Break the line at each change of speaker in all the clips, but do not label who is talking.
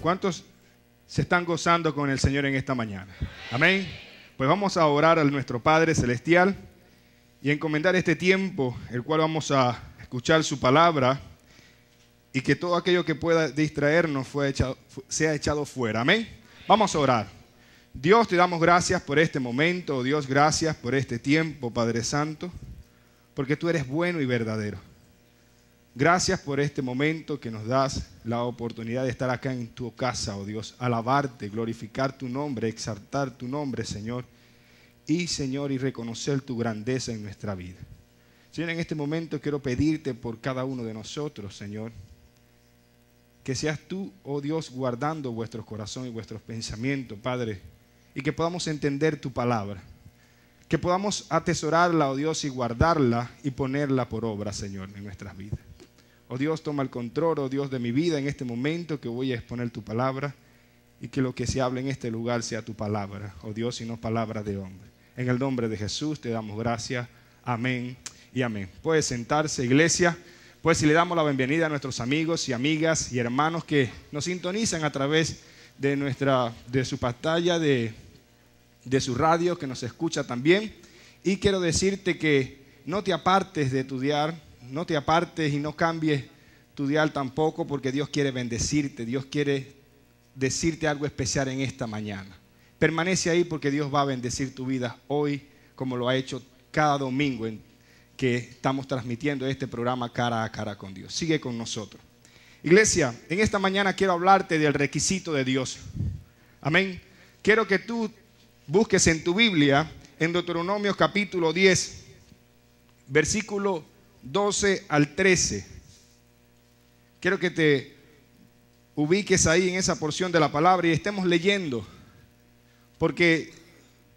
¿Cuántos se están gozando con el Señor en esta mañana? Amén. Pues vamos a orar a nuestro Padre Celestial y encomendar este tiempo, el cual vamos a escuchar su palabra, y que todo aquello que pueda distraernos sea echado fuera. Amén. Vamos a orar. Dios, te damos gracias por este momento. Dios, gracias por este tiempo, Padre Santo, porque tú eres bueno y verdadero. Gracias por este momento que nos das la oportunidad de estar acá en tu casa, oh Dios, alabarte, glorificar tu nombre, exaltar tu nombre, Señor, y reconocer tu grandeza en nuestra vida. Señor, en este momento quiero pedirte por cada uno de nosotros, Señor, que seas tú, oh Dios, guardando vuestros corazones y vuestros pensamientos, Padre, y que podamos entender tu palabra, que podamos atesorarla, oh Dios, y guardarla y ponerla por obra, Señor, en nuestras vidas. Oh Dios, toma el control, oh Dios, de mi vida en este momento que voy a exponer tu palabra, y que lo que se hable en este lugar sea tu palabra, oh Dios, y no palabra de hombre. En el nombre de Jesús te damos gracias. Amén y amén. Puede sentarse, iglesia. Pues si le damos la bienvenida a nuestros amigos y amigas y hermanos que nos sintonizan a través de su pantalla, de su radio, que nos escucha también. Y quiero decirte que no te apartes de tu dial, no te apartes y no cambies tu dial tampoco, porque Dios quiere bendecirte, Dios quiere decirte algo especial en esta mañana. Permanece ahí porque Dios va a bendecir tu vida hoy, como lo ha hecho cada domingo que estamos transmitiendo este programa Cara a Cara con Dios. Sigue con nosotros. Iglesia, en esta mañana quiero hablarte del requisito de Dios. Amén. Quiero que tú busques en tu Biblia, en Deuteronomio capítulo 10, versículo 12 al 13. Quiero que te ubiques ahí en esa porción de la palabra y estemos leyendo, porque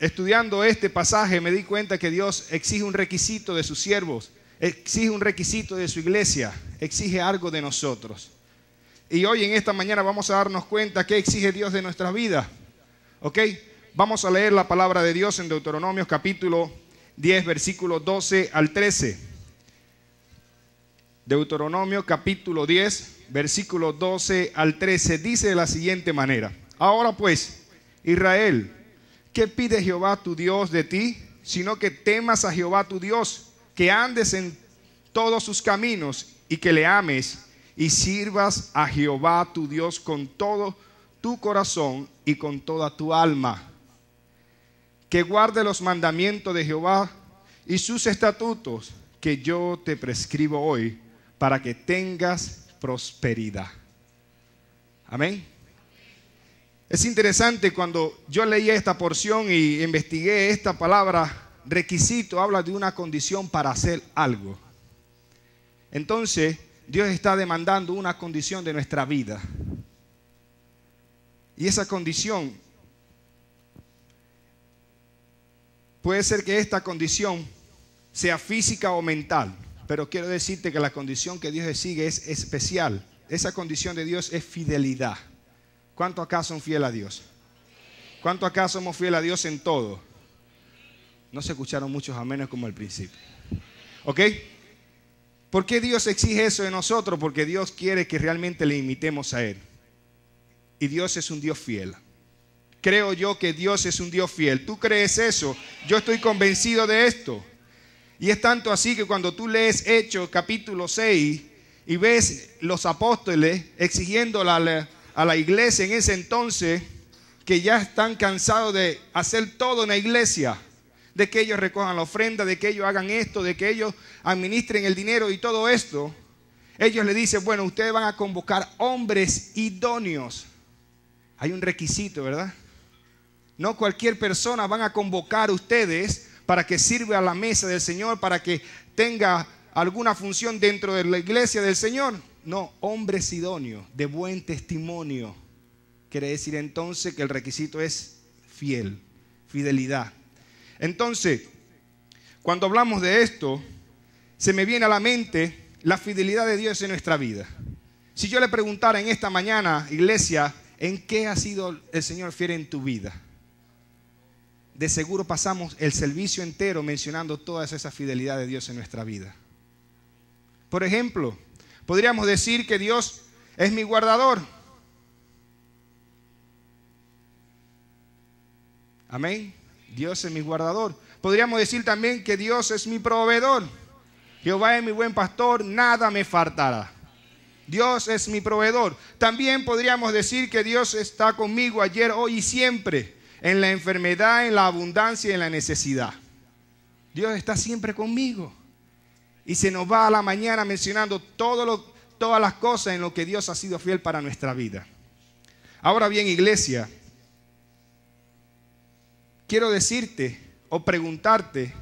estudiando este pasaje me di cuenta que Dios exige un requisito de sus siervos, exige un requisito de su iglesia, exige algo de nosotros. Y hoy en esta mañana vamos a darnos cuenta qué exige Dios de nuestra vida. ¿Ok? Vamos a leer la palabra de Dios en Deuteronomio capítulo 10, versículo 12 al 13. Deuteronomio capítulo 10, versículo 12 al 13, dice de la siguiente manera: Ahora pues, Israel, ¿qué pide Jehová tu Dios de ti? Sino que temas a Jehová tu Dios, que andes en todos sus caminos y que le ames y sirvas a Jehová tu Dios con todo tu corazón y con toda tu alma. Que guarde los mandamientos de Jehová y sus estatutos que yo te prescribo hoy, para que tengas prosperidad. Amén. Es interesante, cuando yo leí esta porción y investigué esta palabra requisito, habla de una condición para hacer algo. Entonces, Dios está demandando una condición de nuestra vida. Y esa condición, puede ser que esta condición sea física o mental, pero quiero decirte que la condición que Dios exige es especial. Esa condición de Dios es fidelidad. ¿Cuánto acá son fieles a Dios? ¿Cuánto acá somos fieles a Dios en todo? No se escucharon muchos amenes como al principio. ¿Ok? ¿Por qué Dios exige eso de nosotros? Porque Dios quiere que realmente le imitemos a Él. Y Dios es un Dios fiel. Creo yo que Dios es un Dios fiel. ¿Tú crees eso? Yo estoy convencido de esto. Y es tanto así que cuando tú lees Hechos capítulo 6 y ves los apóstoles exigiendo a la iglesia en ese entonces, que ya están cansados de hacer todo en la iglesia, de que ellos recojan la ofrenda, de que ellos hagan esto, de que ellos administren el dinero y todo esto, ellos le dicen: bueno, ustedes van a convocar hombres idóneos. Hay un requisito, ¿verdad? No cualquier persona van a convocar ustedes para que sirva a la mesa del Señor, para que tenga alguna función dentro de la iglesia del Señor. No, hombres idóneos, de buen testimonio. Quiere decir entonces que el requisito es fidelidad. Entonces, cuando hablamos de esto, se me viene a la mente la fidelidad de Dios en nuestra vida. Si yo le preguntara en esta mañana, iglesia, ¿en qué ha sido el Señor fiel en tu vida? De seguro pasamos el servicio entero mencionando toda esa fidelidad de Dios en nuestra vida. Por ejemplo, podríamos decir que Dios es mi guardador. Amén. Dios es mi guardador. Podríamos decir también que Dios es mi proveedor. Jehová es mi buen pastor, nada me faltará. Dios es mi proveedor. También podríamos decir que Dios está conmigo ayer, hoy y siempre, en la enfermedad, en la abundancia y en la necesidad. Dios está siempre conmigo. Y se nos va a la mañana mencionando todas las cosas en lo que Dios ha sido fiel para nuestra vida. Ahora bien, iglesia, quiero decirte o preguntarte,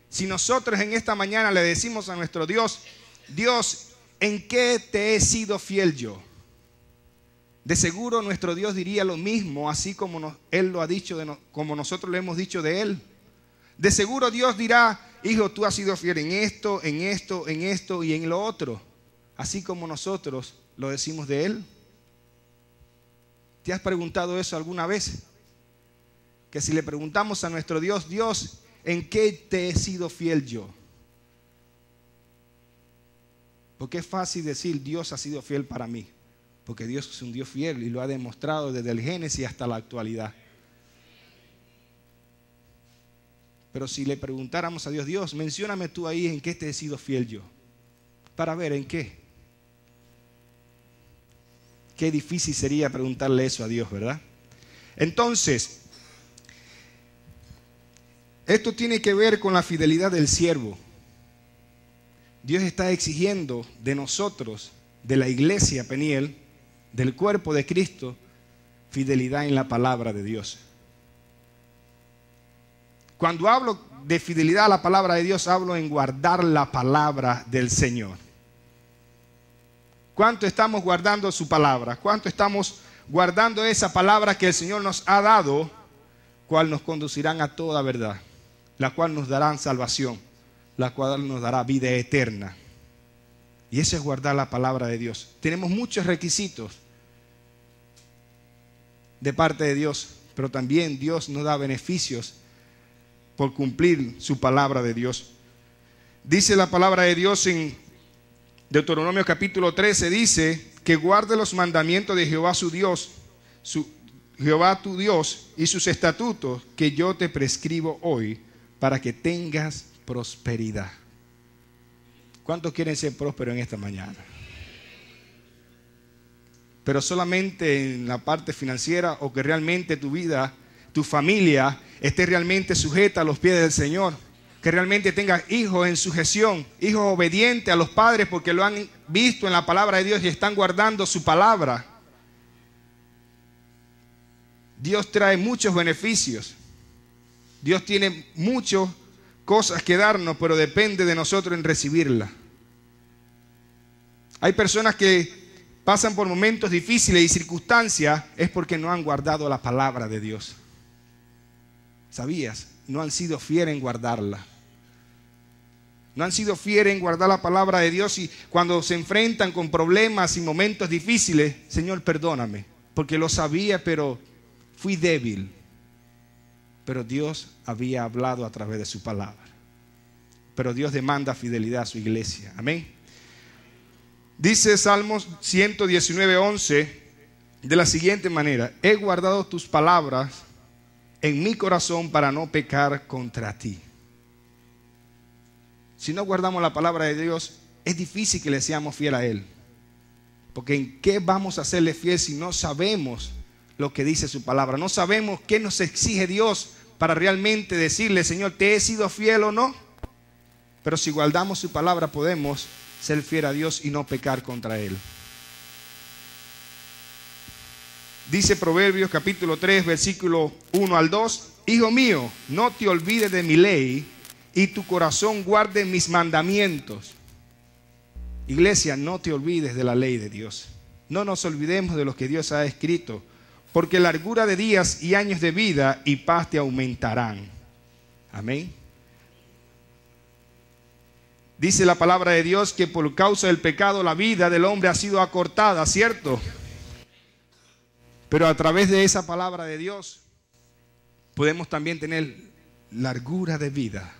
si nosotros en esta mañana le decimos a nuestro Dios, Dios, ¿en qué te he sido fiel yo? De seguro nuestro Dios diría lo mismo, así como Él lo ha dicho, como nosotros lo hemos dicho de Él. De seguro Dios dirá, hijo, tú has sido fiel en esto, en esto, en esto y en lo otro, así como nosotros lo decimos de Él. ¿Te has preguntado eso alguna vez? Que si le preguntamos a nuestro Dios, Dios, ¿en qué te he sido fiel yo? Porque es fácil decir, Dios ha sido fiel para mí. Porque Dios es un Dios fiel y lo ha demostrado desde el Génesis hasta la actualidad. Pero si le preguntáramos a Dios, Dios, mencióname tú ahí en qué te he sido fiel yo. Para ver en qué. Qué difícil sería preguntarle eso a Dios, ¿verdad? Entonces, esto tiene que ver con la fidelidad del siervo. Dios está exigiendo de nosotros, de la iglesia Peniel, del cuerpo de Cristo, fidelidad en la palabra de Dios. Cuando hablo de fidelidad a la palabra de Dios, hablo en guardar la palabra del Señor. ¿Cuánto estamos guardando su palabra? ¿Cuánto estamos guardando esa palabra que el Señor nos ha dado, cual nos conducirán a toda verdad, la cual nos dará salvación, la cual nos dará vida eterna? Y eso es guardar la palabra de Dios. Tenemos muchos requisitos de parte de Dios, pero también Dios nos da beneficios por cumplir su palabra de Dios. Dice la palabra de Dios en Deuteronomio capítulo 13, dice que guarde los mandamientos de Jehová su Dios, Jehová tu Dios y sus estatutos que yo te prescribo hoy para que tengas prosperidad. ¿Cuántos quieren ser prósperos en esta mañana? Pero solamente en la parte financiera, o que realmente tu vida, tu familia esté realmente sujeta a los pies del Señor, que realmente tengas hijos en sujeción, hijos obedientes a los padres porque lo han visto en la palabra de Dios y están guardando su palabra. Dios trae muchos beneficios. Dios tiene muchas cosas que darnos, pero depende de nosotros en recibirla. Hay personas que pasan por momentos difíciles y circunstancias, es porque no han guardado la palabra de Dios. ¿Sabías? No han sido fieles en guardarla. No han sido fieles en guardar la palabra de Dios, y cuando se enfrentan con problemas y momentos difíciles, Señor, perdóname, porque lo sabía, pero fui débil. Pero Dios había hablado a través de su palabra. Pero Dios demanda fidelidad a su iglesia. Amén. Dice Salmos 119:11 de la siguiente manera: he guardado tus palabras en mi corazón para no pecar contra ti. Si no guardamos la palabra de Dios, es difícil que le seamos fiel a Él. Porque ¿en qué vamos a serle fiel si no sabemos lo que dice su palabra? No sabemos qué nos exige Dios para realmente decirle, Señor, ¿te he sido fiel o no? Pero si guardamos su palabra, podemos ser fiel a Dios y no pecar contra Él. Dice Proverbios capítulo 3, versículo 1 al 2: hijo mío, no te olvides de mi ley, y tu corazón guarde mis mandamientos. Iglesia, no te olvides de la ley de Dios. No nos olvidemos de lo que Dios ha escrito, porque largura de días y años de vida y paz te aumentarán. Amén. Dice la palabra de Dios que por causa del pecado la vida del hombre ha sido acortada, ¿cierto? Pero a través de esa palabra de Dios podemos también tener largura de vida.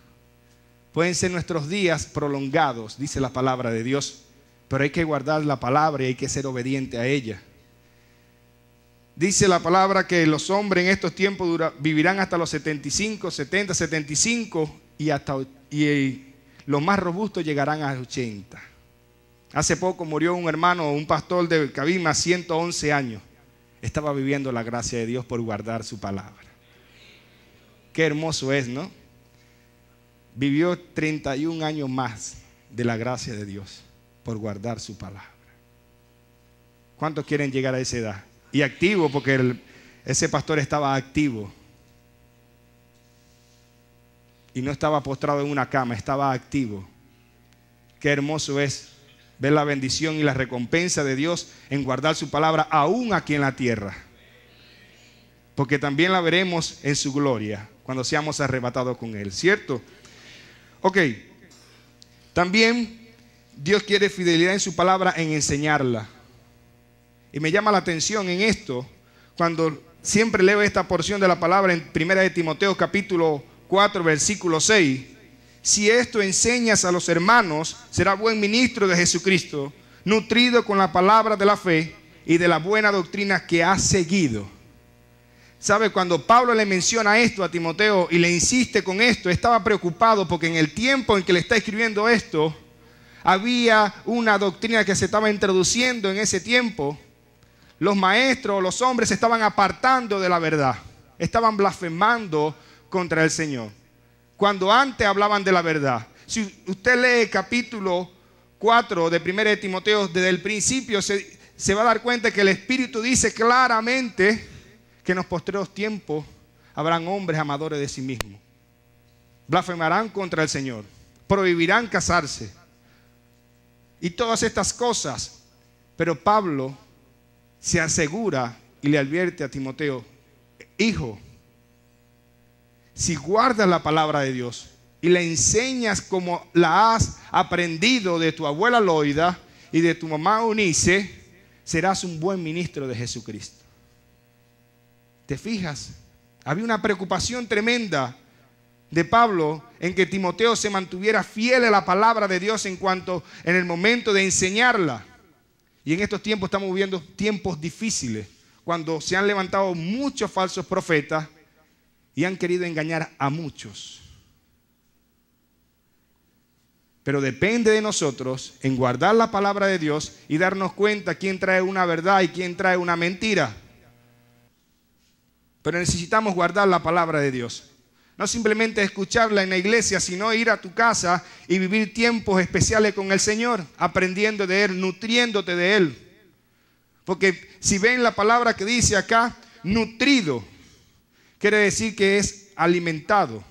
Pueden ser nuestros días prolongados, dice la palabra de Dios, pero hay que guardar la palabra y hay que ser obediente a ella. Dice la palabra que los hombres en estos tiempos vivirán hasta los 75, 70, 75 y los más robustos llegarán a 80. Hace poco murió un hermano, un pastor de Cabima, 111 años. Estaba viviendo la gracia de Dios por guardar su palabra. Qué hermoso es, ¿no? Vivió 31 años más de la gracia de Dios por guardar su palabra. ¿Cuántos quieren llegar a esa edad? Y activo, porque ese pastor estaba activo. Y no estaba postrado en una cama, estaba activo. Qué hermoso es ver la bendición y la recompensa de Dios en guardar su palabra aún aquí en la tierra. Porque también la veremos en su gloria cuando seamos arrebatados con Él, ¿cierto? Ok. También Dios quiere fidelidad en su palabra, en enseñarla. Y me llama la atención en esto, cuando siempre leo esta porción de la palabra en 1 de Timoteo capítulo 4, versículo 6. Si esto enseñas a los hermanos, será buen ministro de Jesucristo, nutrido con la palabra de la fe y de la buena doctrina que has seguido. ¿Sabe? Cuando Pablo le menciona esto a Timoteo y le insiste con esto, estaba preocupado porque en el tiempo en que le está escribiendo esto, había una doctrina que se estaba introduciendo en ese tiempo. Los maestros, los hombres se estaban apartando de la verdad, estaban blasfemando contra el Señor, cuando antes hablaban de la verdad. Si usted lee capítulo 4 de 1 de Timoteo, desde el principio se va a dar cuenta que el Espíritu dice claramente que en los postreros tiempos habrán hombres amadores de sí mismos. Blasfemarán contra el Señor, prohibirán casarse y todas estas cosas. Pero Pablo se asegura y le advierte a Timoteo: hijo, si guardas la palabra de Dios y la enseñas como la has aprendido de tu abuela Loida y de tu mamá Eunice, serás un buen ministro de Jesucristo. ¿Te fijas? Había una preocupación tremenda de Pablo en que Timoteo se mantuviera fiel a la palabra de Dios en el momento de enseñarla. Y en estos tiempos estamos viviendo tiempos difíciles, cuando se han levantado muchos falsos profetas y han querido engañar a muchos. Pero depende de nosotros en guardar la palabra de Dios y darnos cuenta quién trae una verdad y quién trae una mentira. Pero necesitamos guardar la palabra de Dios. No simplemente escucharla en la iglesia, sino ir a tu casa y vivir tiempos especiales con el Señor, aprendiendo de Él, nutriéndote de Él. Porque si ven la palabra que dice acá, nutrido, quiere decir que es alimentado.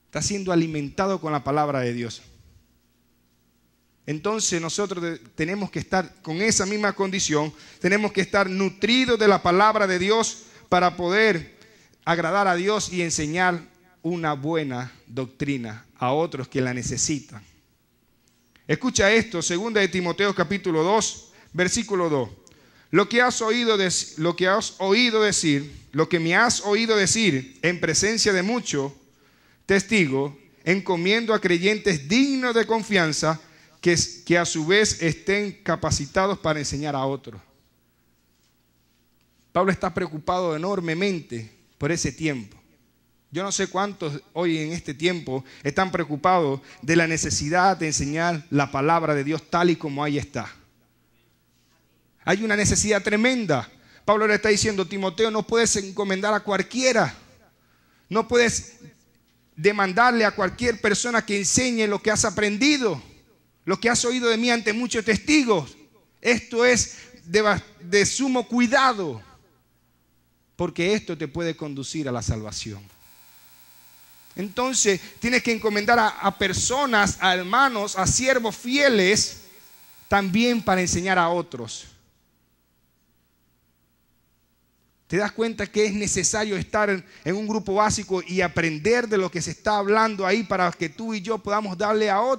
Está siendo alimentado con la palabra de Dios. Entonces nosotros tenemos que estar con esa misma condición, tenemos que estar nutridos de la palabra de Dios para poder agradar a Dios y enseñar una buena doctrina a otros que la necesitan. Escucha esto, 2 de Timoteo capítulo 2, versículo 2. Lo que me has oído decir en presencia de muchos testigos, encomiendo a creyentes dignos de confianza, que a su vez estén capacitados para enseñar a otros. Pablo está preocupado enormemente por ese tiempo. Yo no sé cuántos hoy en este tiempo están preocupados de la necesidad de enseñar la palabra de Dios tal y como ahí está. Hay una necesidad tremenda. Pablo le está diciendo: Timoteo, no puedes encomendar a cualquiera. No puedes demandarle a cualquier persona que enseñe lo que has aprendido, lo que has oído de mí ante muchos testigos. Esto es de sumo cuidado, porque esto te puede conducir a la salvación. Entonces tienes que encomendar a personas, a hermanos, a siervos fieles, también para enseñar a otros. ¿Te das cuenta que es necesario estar en un grupo básico y aprender de lo que se está hablando ahí para que tú y yo podamos darle a otros?